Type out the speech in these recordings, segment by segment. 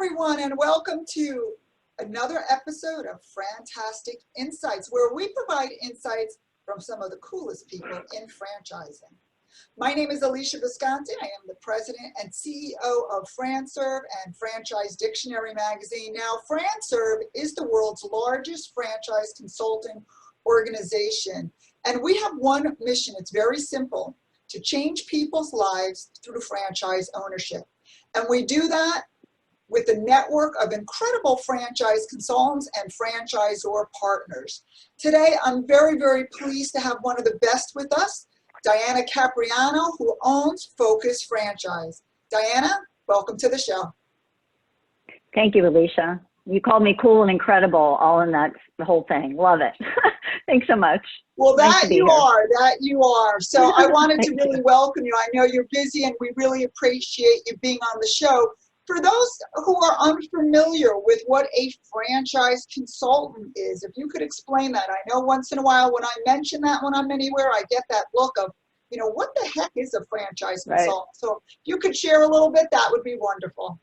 everyone, and welcome to another episode of FranTastic InSights, where we provide insights from some of the coolest people in franchising. My name is Alesia Visconti. I am the president and CEO of FranServe and Franchise Dictionary magazine. Now, FranServe is the world's largest franchise consulting organization, and we have one mission. It's very simple: to change people's lives through franchise ownership. And we do that with a network of incredible franchise consultants and franchisor partners. Today, I'm very, very pleased to have one of the best with us, Diana Capirano, who owns Focus Franchise. Diana, welcome to the show. Thank you, Alesia. You called me cool and incredible all in the whole thing. Love it. Thanks so much. Well, that you are. So I wanted to really welcome you. I know you're busy and we really appreciate you being on the show. For those who are unfamiliar with what a franchise consultant is, if you could explain that. I know once in a while when I mention that when I'm anywhere, I get that look of, what the heck is a franchise consultant? So if you could share a little bit, that would be wonderful.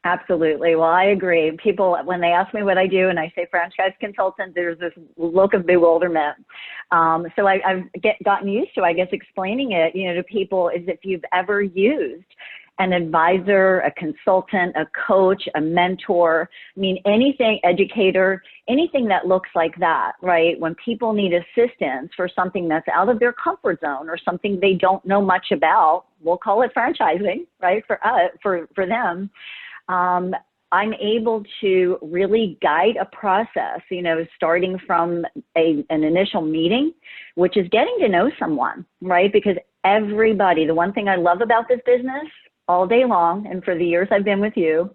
Absolutely. Well, I agree. People, when they ask me what I do and I say franchise consultant, there's this look of bewilderment. So I've gotten used to, I guess, explaining it, to people as if you've ever used an advisor, a consultant, a coach, a mentor, anything, educator, anything that looks like that, right? When people need assistance for something that's out of their comfort zone or something they don't know much about, we'll call it franchising, right? For them. I'm able to really guide a process, starting from an initial meeting, which is getting to know someone, right? Because everybody, the one thing I love about this business all day long, and for the years I've been with you,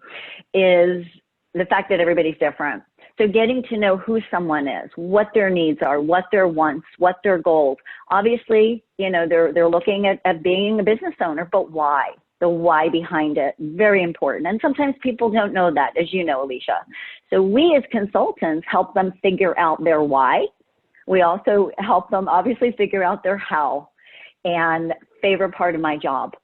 is the fact that everybody's different. So getting to know who someone is, what their needs are, what their wants, what their goals. Obviously, they're looking at being a business owner, but why? The why behind it, very important. And sometimes people don't know that, as you know, Alesia. So we as consultants help them figure out their why. We also help them obviously figure out their how, and favorite part of my job.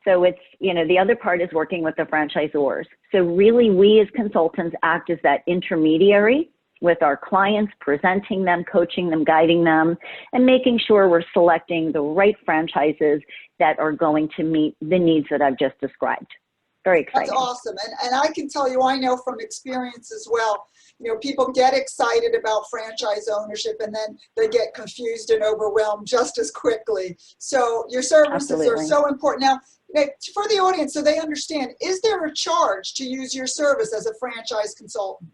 So it's, the other part is working with the franchisors. So really we as consultants act as that intermediary with our clients, presenting them, coaching them, guiding them, and making sure we're selecting the right franchises that are going to meet the needs that I've just described. Very exciting. That's awesome. And I can tell you, I know from experience as well, people get excited about franchise ownership and then they get confused and overwhelmed just as quickly. So your services are so important. Now, for the audience, so they understand, is there a charge to use your service as a franchise consultant?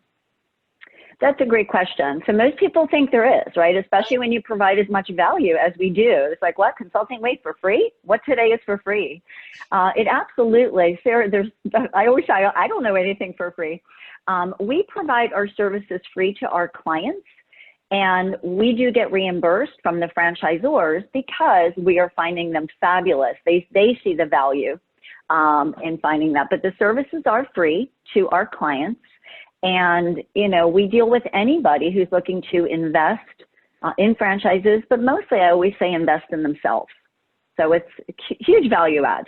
That's a great question. So most people think there is, right? Especially when you provide as much value as we do. It's like, what, consulting wait for free? What today is for free? It absolutely, Sarah, I always say, I don't know anything for free. We provide our services free to our clients, and we do get reimbursed from the franchisors because we are finding them fabulous. They see the value in finding that, but the services are free to our clients. And, we deal with anybody who's looking to invest in franchises, but mostly I always say invest in themselves. So it's a huge value add,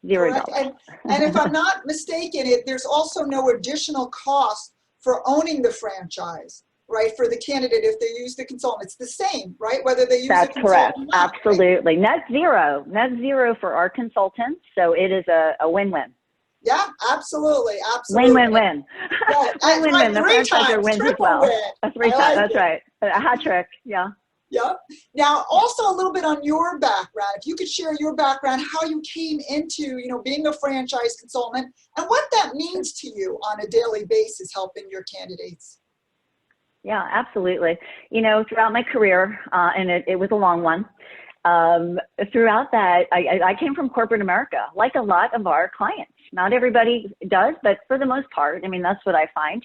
$0. And if I'm not mistaken, there's also no additional cost for owning the franchise, right? For the candidate, if they use the consultant, it's the same, right? Whether they use a consultant correct. or not, Absolutely. Right? Net zero for our consultants. So it is a win-win. Yeah, absolutely. Win-win-win. Yeah, win-win-win. The franchisor wins as well. Win. Three times. That's right. A hat trick. Yeah. Yep. Now, also a little bit on your background. If you could share your background, how you came into, being a franchise consultant, and what that means to you on a daily basis, helping your candidates. Yeah, absolutely. Throughout my career, and it was a long one. Throughout that, I came from corporate America, like a lot of our clients. Not everybody does, but for the most part, that's what I find.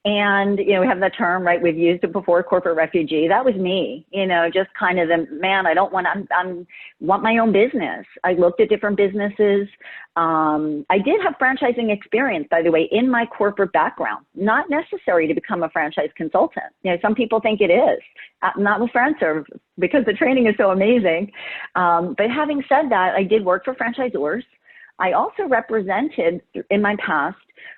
And, we have that term, right? We've used it before, corporate refugee. That was me, just kind of I don't want, want my own business. I looked at different businesses. I did have franchising experience, by the way, in my corporate background, not necessary to become a franchise consultant. Some people think it is, not with FranServe because the training is so amazing. But having said that, I did work for franchisors. I also represented in my past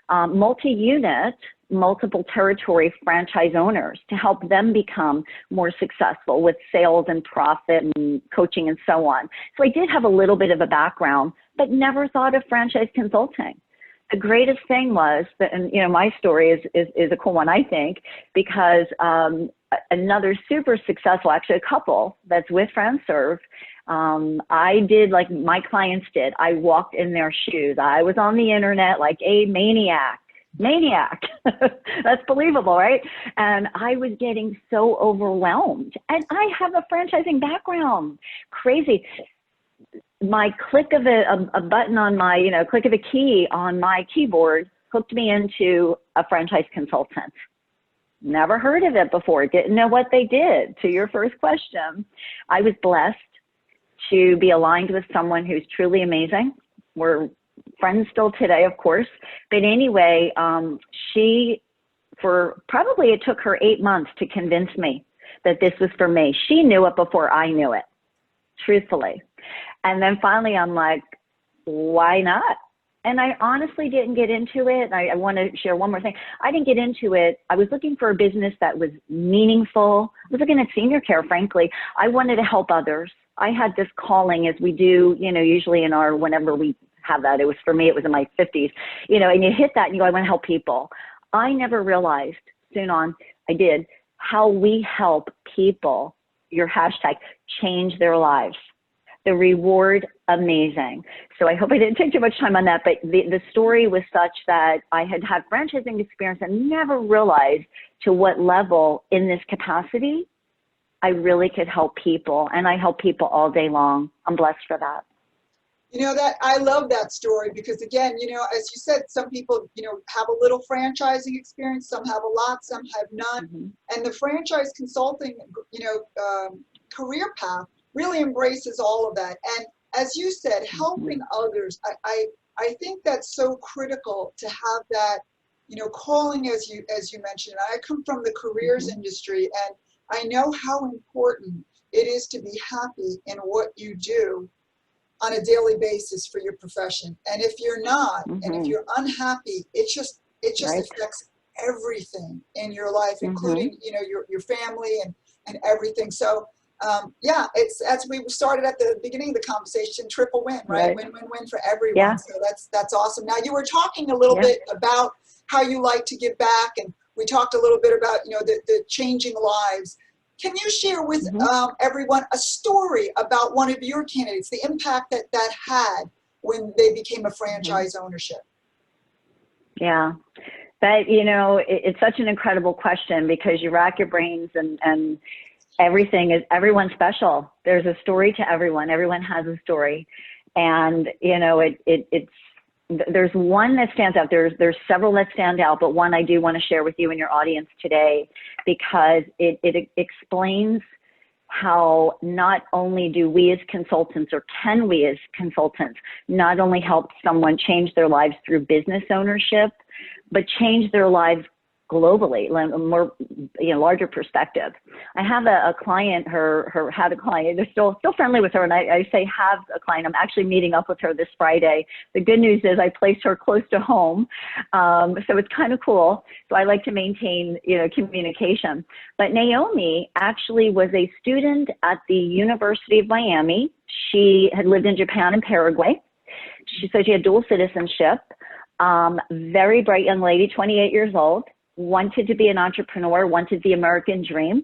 multi-unit, multiple territory franchise owners to help them become more successful with sales and profit and coaching and so on. So I did have a little bit of a background, but never thought of franchise consulting. The greatest thing was that, and my story is a cool one, I think, because another super successful, actually a couple that's with FranServe, I did like my clients did. I walked in their shoes. I was on the internet like a maniac. That's believable, right? And I was getting so overwhelmed. And I have a franchising background. Crazy. My click of a button on my, click of a key on my keyboard hooked me into a franchise consultant. Never heard of it before. Didn't know what they did. To your first question, I was blessed to be aligned with someone who's truly amazing. We're friends still today, of course. But anyway, it took her 8 months to convince me that this was for me. She knew it before I knew it, truthfully. And then finally, I'm like, why not? And I honestly didn't get into it. I want to share one more thing. I didn't get into it. I was looking for a business that was meaningful. I was looking at senior care, frankly. I wanted to help others. I had this calling, as we do, usually whenever we have that. It was, for me, it was in my 50s, and you hit that and you go, I want to help people. I never realized, soon on, I did, how we help people, your hashtag, change their lives. The reward, amazing. So I hope I didn't take too much time on that, but the story was such that I had franchising experience and never realized to what level in this capacity I really could help people. And I help people all day long. I'm blessed for that. That I love that story because, again, as you said, some people, have a little franchising experience, some have a lot, some have none. Mm-hmm. And the franchise consulting, career path really embraces all of that. And as you said, helping others, I think that's so critical to have that, calling, as you mentioned. I come from the careers industry, and I know how important it is to be happy in what you do on a daily basis for your profession. And if you're not, and if you're unhappy, it just right. affects everything in your life, including, your family and everything. So, it's, as we started at the beginning of the conversation, triple win, right? Win, win, win for everyone. Yeah. So that's awesome. Now, you were talking a little bit about how you like to give back, and we talked a little bit about, the changing lives. Can you share with everyone a story about one of your candidates, the impact that had when they became a franchise ownership? Yeah, that, it's such an incredible question because you rack your brains and everyone's special. There's a story to everyone. Everyone has a story. And, there's one that stands out. There's several that stand out, but one I do want to share with you and your audience today because it explains how not only do we as consultants, or can we as consultants, not only help someone change their lives through business ownership, but change their lives globally, a more larger perspective. I have a client, had a client, they're still friendly with her, and I say have a client. I'm actually meeting up with her this Friday. The good news is I placed her close to home, so it's kind of cool. So I like to maintain communication. But Naomi actually was a student at the University of Miami. She had lived in Japan and Paraguay. She said she had dual citizenship. Very bright young lady, 28 years old. Wanted to be an entrepreneur, wanted the American dream.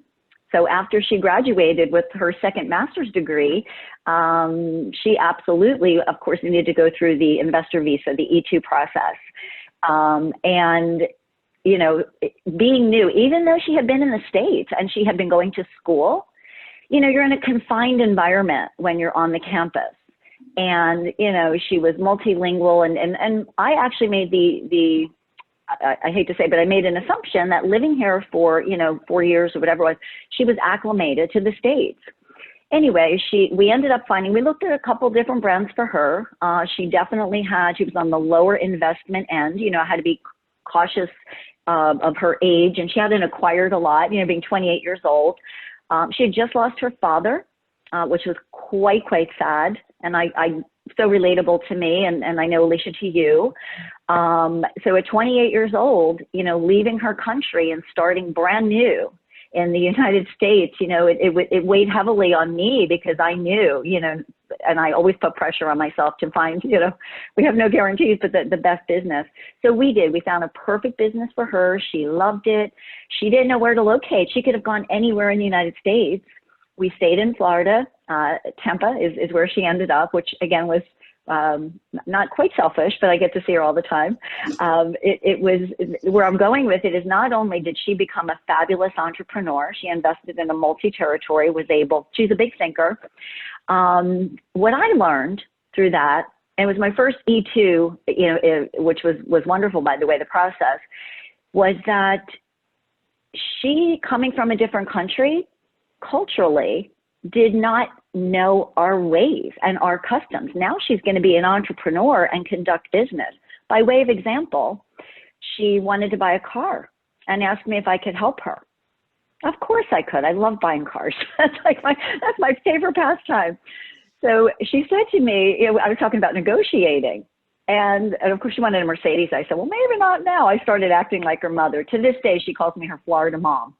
So after she graduated with her second master's degree, she absolutely, of course, needed to go through the investor visa, the E2 process. And, being new, even though she had been in the States and she had been going to school, you're in a confined environment when you're on the campus. And, she was multilingual, and I actually made I hate to say, but I made an assumption that living here for, 4 years or whatever it was, she was acclimated to the States. Anyway, we ended up we looked at a couple different brands for her. She was on the lower investment end, had to be cautious of her age, and she hadn't acquired a lot, being 28 years old. She had just lost her father, which was quite sad. And I so relatable to me, and I know, Alesia, to you. So at 28 years old, you know, leaving her country and starting brand new in the United States, you know, it weighed heavily on me because I knew, you know, and I always put pressure on myself to find, you know, we have no guarantees, but the best business. So we did. We found a perfect business for her. She loved it. She didn't know where to locate. She could have gone anywhere in the United States. We stayed in Florida. Tampa is where she ended up, which again was not quite selfish, but I get to see her all the time. It was, where I'm going with it is, not only did she become a fabulous entrepreneur, she invested in a multi-territory, she's a big thinker. What I learned through that, and it was my first E2, you know, which was wonderful, by the way, the process, was that she, coming from a different country, culturally did not know our ways and our customs. Now she's going to be an entrepreneur and conduct business. By way of example, she wanted to buy a car and asked me if I could help her. Of course I could. I love buying cars. That's my favorite pastime. So she said to me, you know, I was talking about negotiating, and of course she wanted a Mercedes. I said, well, maybe not now. I started acting like her mother. To this day, she calls me her Florida mom.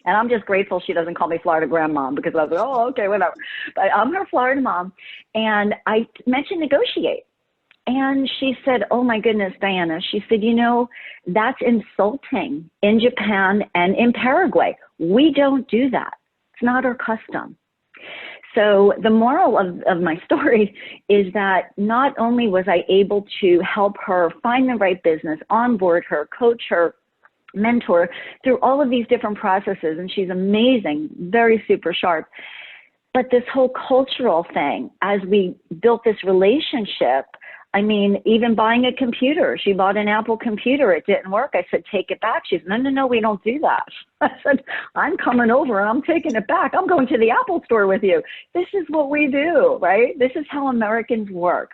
And I'm just grateful she doesn't call me Florida grandmom, because I was like, oh, okay, whatever. But I'm her Florida mom. And I mentioned negotiate. And she said, oh my goodness, Diana, she said, you know, that's insulting in Japan and in Paraguay. We don't do that. It's not our custom. So the moral of my story is that not only was I able to help her find the right business, onboard her, coach her, mentor through all of these different processes, and she's amazing, very super sharp. But this whole cultural thing, as we built this relationship, I mean, even buying a computer, she bought an Apple computer, it didn't work. I said, take it back. She said, no, we don't do that. I said, I'm coming over and I'm taking it back. I'm going to the Apple store with you. This is what we do, right? This is how Americans work.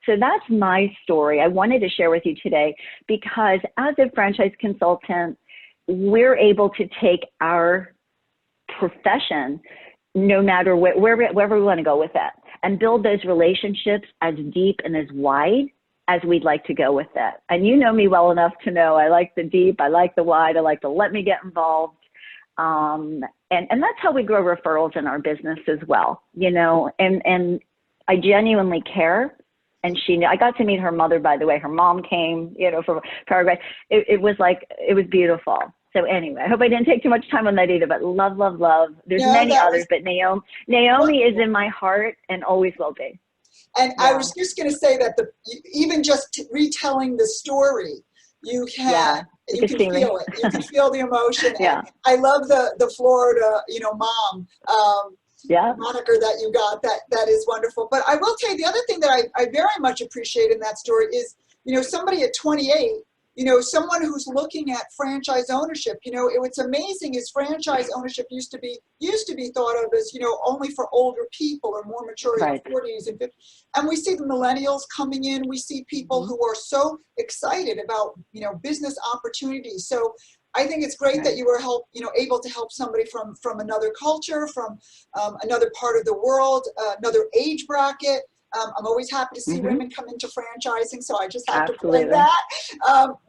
So that's my story I wanted to share with you today, because as a franchise consultant, we're able to take our profession, no matter wherever we want to go with it, and build those relationships as deep and as wide as we'd like to go with it. And you know me well enough to know I like the deep, I like the wide, I like to let me get involved. And that's how we grow referrals in our business as well, you know, and I genuinely care. And I got to meet her mother, by the way. Her mom came, you know, from Paraguay. It was beautiful. So anyway, I hope I didn't take too much time on that either, but love, love, love. There's many others, but Naomi is in my heart and always will be. And yeah. I was just going to say that even just retelling the story, you can feel it. You can feel the emotion. Yeah. And I love the Florida, you know, mom moniker that you got. That is wonderful. But I will tell you the other thing that I very much appreciate in that story is, you know, somebody at 28, you know, someone who's looking at franchise ownership. You know, what's amazing is franchise ownership used to be thought of as, you know, only for older people or more mature in 40s and 50s. And we see the millennials coming in. We see people who are so excited about, you know, business opportunities. So I think it's great that you were able to help somebody from another culture, from another part of the world, another age bracket. I'm always happy to see women come into franchising, so I just have to play that.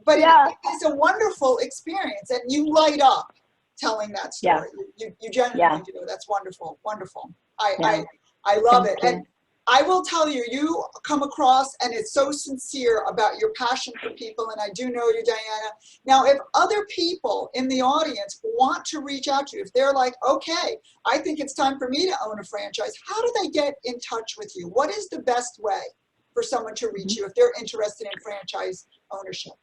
But it's a wonderful experience, and you light up telling that story. You genuinely do. That's wonderful, wonderful. I love it. And I will tell you, you come across, and it's so sincere about your passion for people, and I do know you, Diana. Now, if other people in the audience want to reach out to you, if they're like, okay, I think it's time for me to own a franchise, how do they get in touch with you? What is the best way for someone to reach you if they're interested in franchise ownership?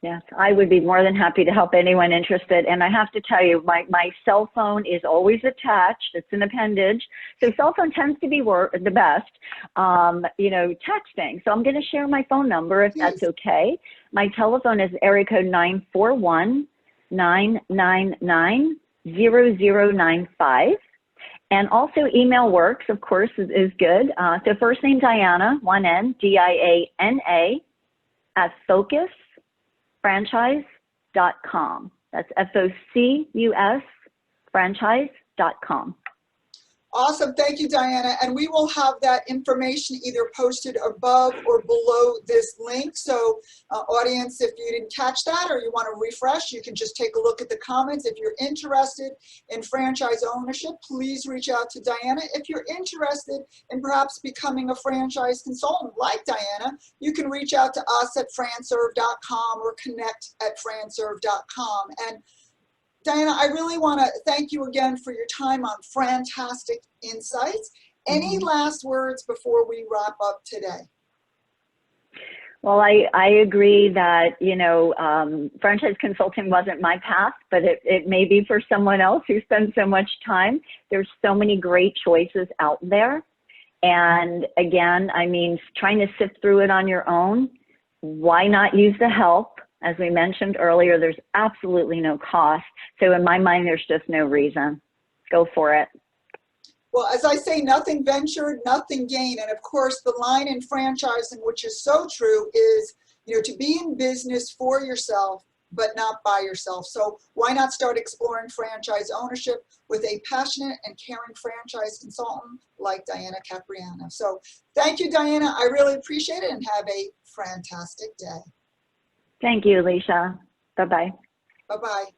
Yes, I would be more than happy to help anyone interested. And I have to tell you, my cell phone is always attached. It's an appendage. So cell phone tends to be the best, you know, texting. So I'm going to share my phone number if that's okay. My telephone is area code 941-999-0095. And also email works, of course, is good. So first name Diana, 1N, Diana, at Focus franchise.com. That's FOCUS franchise.com. Awesome. Thank you, Diana. And we will have that information either posted above or below this link. So audience, if you didn't catch that or you want to refresh, you can just take a look at the comments. If you're interested in franchise ownership, please reach out to Diana. If you're interested in perhaps becoming a franchise consultant like Diana, you can reach out to us at FranServe.com or connect@FranServe.com. And Diana, I really want to thank you again for your time on FranTastic InSights. Any last words before we wrap up today? Well, I agree that, you know, franchise consulting wasn't my path, but it may be for someone else who spends so much time. There's so many great choices out there. And again, I mean, trying to sift through it on your own, why not use the help? As we mentioned earlier, there's absolutely no cost. So in my mind, there's just no reason. Go for it. Well, as I say, nothing ventured, nothing gained. And of course, the line in franchising, which is so true, is, you know, to be in business for yourself, but not by yourself. So why not start exploring franchise ownership with a passionate and caring franchise consultant like Diana Capirano. So thank you, Diana. I really appreciate it, and have a fantastic day. Thank you, Alesia. Bye-bye. Bye-bye.